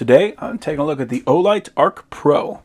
Today, I'm taking a look at the OLIGHT ArkPro.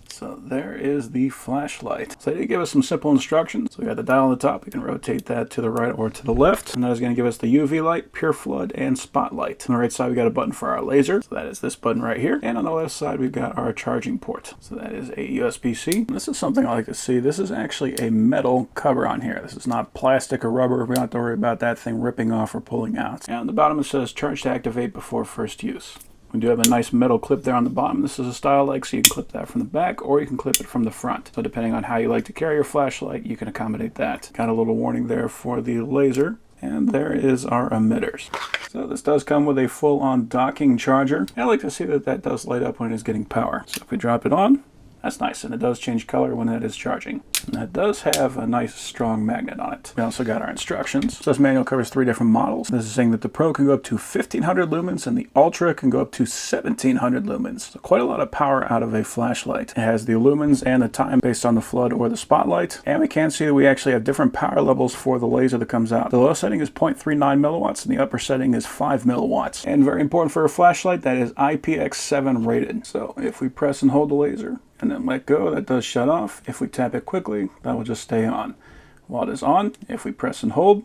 So there is the flashlight. So they give us some simple instructions. So we got the dial on the top. We can rotate that to the right or to the left. And that is going to give us the UV light, pure flood, and spotlight. On the right side, we got a button for our laser. So that is this button right here. And on the left side, we've got our charging port. So that is a USB-C. This is something I like to see. This is actually a metal cover on here. This is not plastic or rubber. We don't have to worry about that thing ripping off or pulling out. And on the bottom, it says charge to activate before first use. We do have a nice metal clip there on the bottom. This is a style like, so you can clip that from the back or you can clip it from the front. So depending on how you like to carry your flashlight, you can accommodate that. Got a little warning there for the laser. And there is our emitters. So this does come with a full-on docking charger. I like to see that that does light up when it is getting power. So if we drop it on, that's nice, and it does change color when that is charging. And that does have a nice strong magnet on it. We also got our instructions. So this manual covers 3 different models. This is saying that the Pro can go up to 1500 lumens and the Ultra can go up to 1700 lumens. So quite a lot of power out of a flashlight. It has the lumens and the time based on the flood or the spotlight. And we can see that we actually have different power levels for the laser that comes out. The low setting is 0.39 milliwatts and the upper setting is 5 milliwatts. And very important for a flashlight, that is IPX7 rated. So if we press and hold the laser, and then let go, that does shut off. If we tap it quickly, that will just stay on. While it is on, if we press and hold,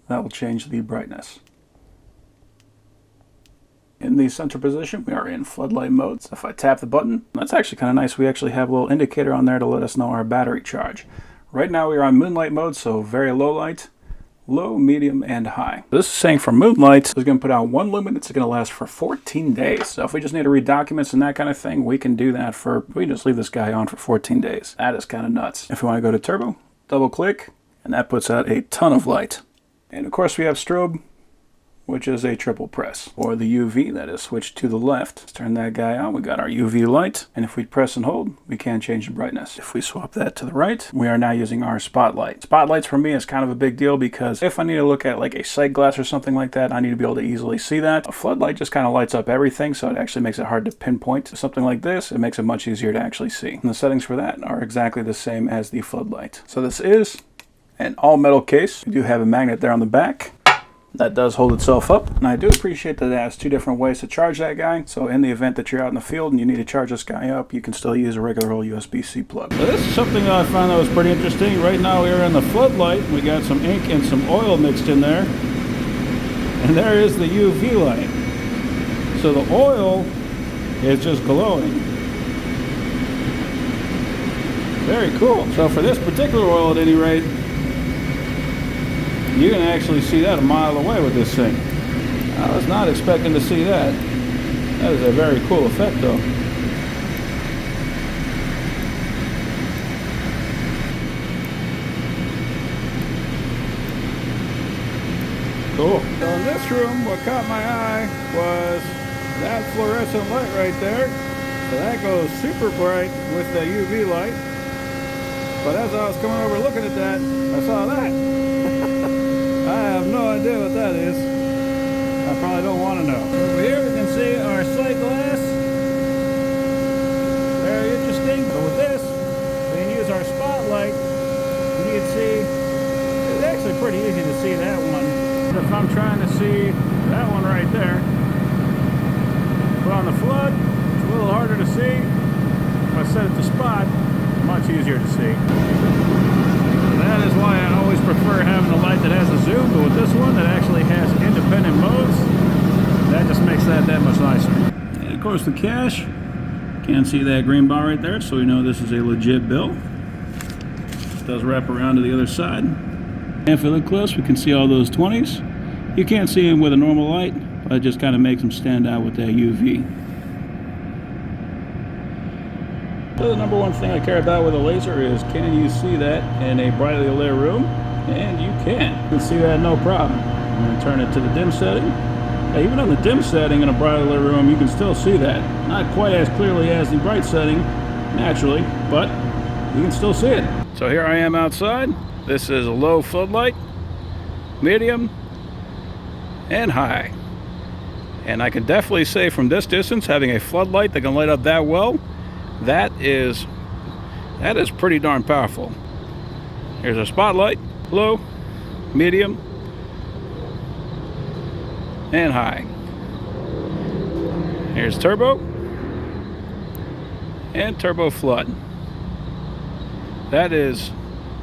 that will change the brightness. In the center position, we are in floodlight mode. So if I tap the button, that's actually kind of nice. We actually have a little indicator on there to let us know our battery charge. Right now we are on moonlight mode, so very low light. Low, medium, and high. This is saying for moonlight, it's going to put out 1 lumen. It's going to last for 14 days. So if we just need to read documents and that kind of thing, we can do that we can just leave this guy on for 14 days. That is kind of nuts. If we want to go to turbo, double click, and that puts out a ton of light. And of course we have strobe, which is a triple press. Or the UV, that is switched to the left. Let's turn that guy on. We got our UV light. And if we press and hold, we can change the brightness. If we swap that to the right, we are now using our spotlight. Spotlights for me is kind of a big deal because if I need to look at like a sight glass or something like that, I need to be able to easily see that. A floodlight just kind of lights up everything, so it actually makes it hard to pinpoint. Something like this, it makes it much easier to actually see. And the settings for that are exactly the same as the floodlight. So this is an all metal case. We do have a magnet there on the back. That does hold itself up, and I do appreciate that it has 2 different ways to charge that guy. So in the event that you're out in the field and you need to charge this guy up, you can still use a regular old USB-C plug. So this is something that I found that was pretty interesting. Right now we are in the floodlight. We got some ink and some oil mixed in there. And there is the UV light. So the oil is just glowing. Very cool. So for this particular oil at any rate, you can actually see that a mile away with this thing. I was not expecting to see that. That is a very cool effect though. Cool. So in this room, what caught my eye was that fluorescent light right there. So that goes super bright with the UV light. But as I was coming over looking at that, I saw that. I have no idea what that is. I probably don't want to know. Over here we can see our sight glass. Very interesting. But with this, we can use our spotlight. And you can see, it's actually pretty easy to see that one. If I'm trying to see that one right there, but on the flood, it's a little harder to see. If I set it to spot, much easier to see. That is why I always prefer having a light that has a zoom, but with this one that actually has independent modes, that just makes that much nicer. And of course the cash, can't see that green bar right there, so we know this is a legit bill. It does wrap around to the other side. And if we look close, we can see all those 20s. You can't see them with a normal light, but it just kind of makes them stand out with that UV. So the number one thing I care about with a laser is, can you see that in a brightly lit room? And you can. You can see that no problem. I'm going to turn it to the dim setting. Even on the dim setting in a brightly lit room, you can still see that. Not quite as clearly as the bright setting, naturally, but you can still see it. So here I am outside. This is a low floodlight, medium, and high. And I can definitely say from this distance, having a floodlight that can light up that well, that is pretty darn powerful. Here's a spotlight, low, medium, and high. Here's turbo and turbo flood. That is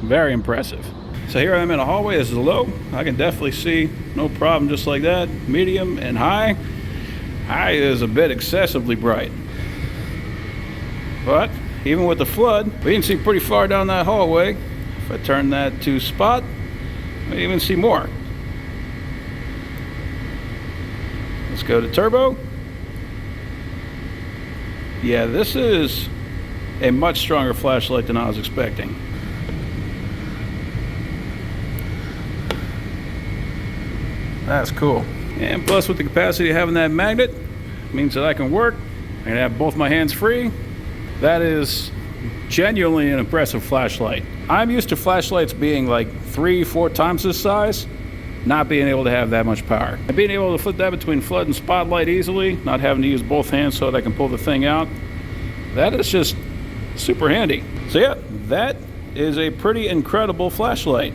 very impressive. So here I am in a hallway. This is low. I can definitely see no problem just like that. Medium and high. High is a bit excessively bright. But even with the flood, we can see pretty far down that hallway. If I turn that to spot, we even see more. Let's go to turbo. Yeah, this is a much stronger flashlight than I was expecting. That's cool. And plus, with the capacity of having that magnet, means that I can work. I can have both my hands free. That is genuinely an impressive flashlight. I'm used to flashlights being like 3-4 times this size, not being able to have that much power. And being able to flip that between flood and spotlight easily, not having to use both hands so that I can pull the thing out, that is just super handy. So yeah, that is a pretty incredible flashlight.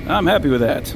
I'm happy with that.